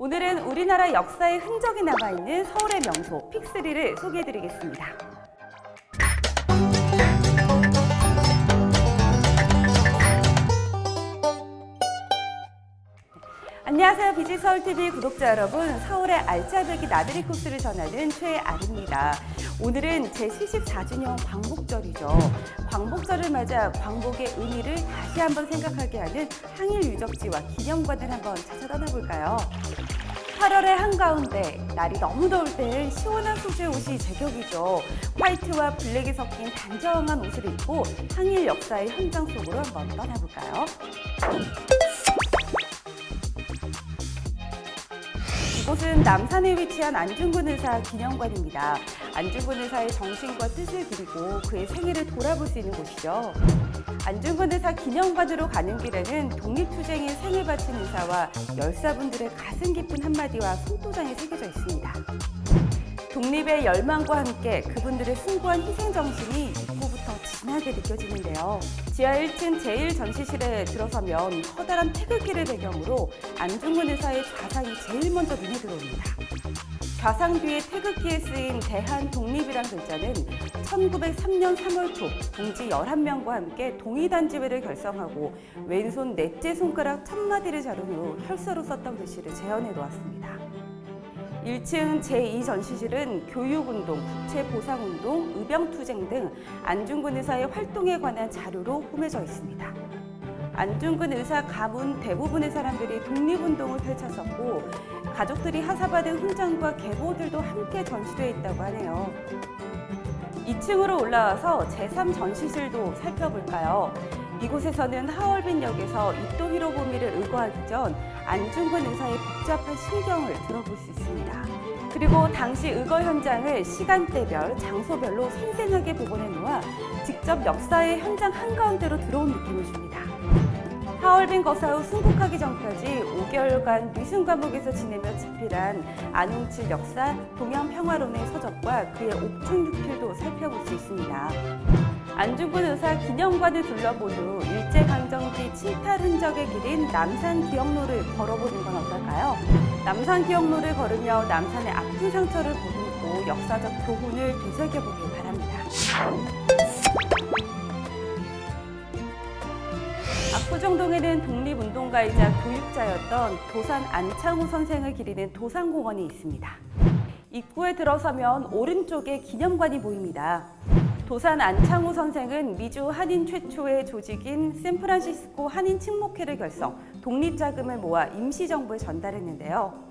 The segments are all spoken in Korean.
오늘은 우리나라 역사의 흔적이 남아있는 서울의 명소 픽3를 소개해드리겠습니다. 안녕하세요. 비지서울TV 구독자 여러분, 서울의 알짜배기 나들이 코스를 전하는 최아리입니다. 오늘은 제74주년 광복절이죠. 광복절을 맞아 광복의 의미를 다시 한번 생각하게 하는 항일 유적지와 기념관을 한번 찾아 떠나볼까요? 8월의 한가운데 날이 너무 더울 때는 시원한 소재 옷이 제격이죠. 화이트와 블랙이 섞인 단정한 옷을 입고 항일 역사의 현장 속으로 한번 떠나볼까요? 이곳은 남산에 위치한 안중근 의사 기념관입니다. 안중근 의사의 정신과 뜻을 그리고 그의 생애를 돌아볼 수 있는 곳이죠. 안중근 의사 기념관으로 가는 길에는 독립투쟁에 생을 바친 의사와 열사분들의 가슴 깊은 한마디와 손도장이 새겨져 있습니다. 독립의 열망과 함께 그분들의 숭고한 희생정신이 입구부터 진하게 느껴지는데요. 지하 1층 제1전시실에 들어서면 커다란 태극기를 배경으로 안중근 의사의 좌상이 제일 먼저 눈에 들어옵니다. 좌상 뒤에 태극기에 쓰인 대한독립이란 글자는 1903년 3월 초 동지 11명과 함께 동의단지회를 결성하고 왼손 넷째 손가락 첫 마디를 자른 후 혈서로 썼던 글씨를 재현해 놓았습니다. 1층 제2전시실은 교육운동, 국채보상운동, 의병투쟁 등 안중근 의사의 활동에 관한 자료로 꾸며져 있습니다. 안중근 의사 가문 대부분의 사람들이 독립운동을 펼쳤었고 가족들이 하사받은 훈장과 계보들도 함께 전시되어 있다고 하네요. 2층으로 올라와서 제3전시실도 살펴볼까요? 이곳에서는 하얼빈역에서 이토 히로부미를 의거하기 전 안중근 의사의 복잡한 심경을 들어볼 수 있습니다. 그리고 당시 의거 현장을 시간대별, 장소별로 생생하게 복원해 놓아 직접 역사의 현장 한가운데로 들어온 느낌을 줍니다. 하얼빈 거사 후 순국하기 전까지 5개월간 미순 감옥에서 지내며 집필한 안웅칠 역사, 동양평화론의 서적과 그의 옥중육필도 살펴볼 수 있습니다. 안중근 의사 기념관을 둘러본 후 일제강점기 침탈 흔적의 길인 남산기억로를 걸어보는 건 어떨까요? 남산기억로를 걸으며 남산의 아픈 상처를 보듬고 역사적 교훈을 되새겨보길 바랍니다. 압구정동에는 독립운동가이자 교육자였던 도산 안창호 선생을 기리는 도산공원이 있습니다. 입구에 들어서면 오른쪽에 기념관이 보입니다. 도산 안창호 선생은 미주 한인 최초의 조직인 샌프란시스코 한인 친목회를 결성, 독립자금을 모아 임시정부에 전달했는데요.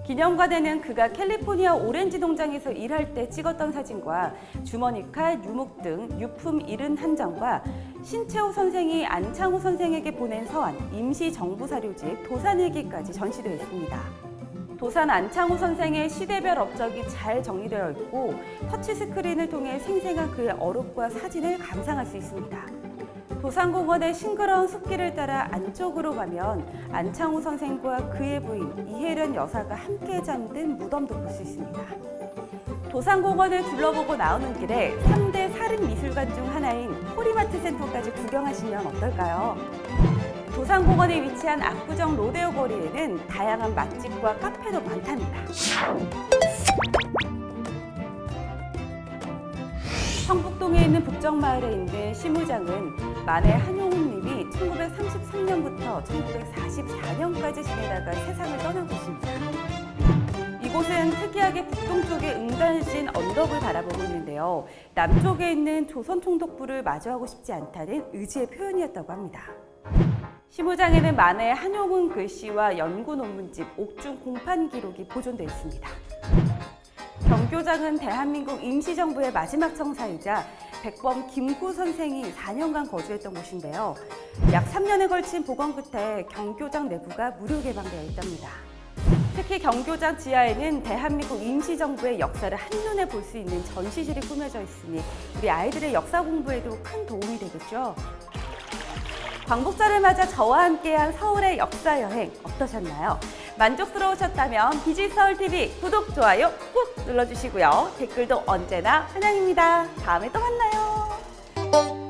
기념관에는 그가 캘리포니아 오렌지 농장에서 일할 때 찍었던 사진과 주머니칼, 유목 등 유품 71장과 신채호 선생이 안창호 선생에게 보낸 서한, 임시정부 사료집 도산일기까지 전시되어 있습니다. 도산 안창호 선생의 시대별 업적이 잘 정리되어 있고 터치스크린을 통해 생생한 그의 어록과 사진을 감상할 수 있습니다. 도산공원의 싱그러운 숲길을 따라 안쪽으로 가면 안창호 선생과 그의 부인 이혜련 여사가 함께 잠든 무덤도 볼 수 있습니다. 도산공원을 둘러보고 나오는 길에 3대 사립미술관 중 하나인 포리마트 센터까지 구경하시면 어떨까요? 도산공원에 위치한 압구정 로데오 거리에는 다양한 맛집과 카페도 많답니다. 성북동에 있는 북정마을에 있는 시무장은 만해 한용운님이 1933년부터 1944년까지 지내다가 세상을 떠난 곳입니다. 이곳은 특이하게 북동쪽에 응단진 언덕을 바라보고 있는데요. 남쪽에 있는 조선총독부를 마주하고 싶지 않다는 의지의 표현이었다고 합니다. 시무장에는 만해 한용운 글씨와 연구 논문집, 옥중 공판 기록이 보존되어 있습니다. 경교장은 대한민국 임시정부의 마지막 청사이자 백범 김구 선생이 4년간 거주했던 곳인데요. 약 3년에 걸친 복원 끝에 경교장 내부가 무료 개방되어 있답니다. 특히 경교장 지하에는 대한민국 임시정부의 역사를 한눈에 볼 수 있는 전시실이 꾸며져 있으니 우리 아이들의 역사 공부에도 큰 도움이 되겠죠. 광복절을 맞아 저와 함께한 서울의 역사 여행 어떠셨나요? 만족스러우셨다면 비지서울TV 구독, 좋아요 꾹 눌러주시고요. 댓글도 언제나 환영입니다. 다음에 또 만나요.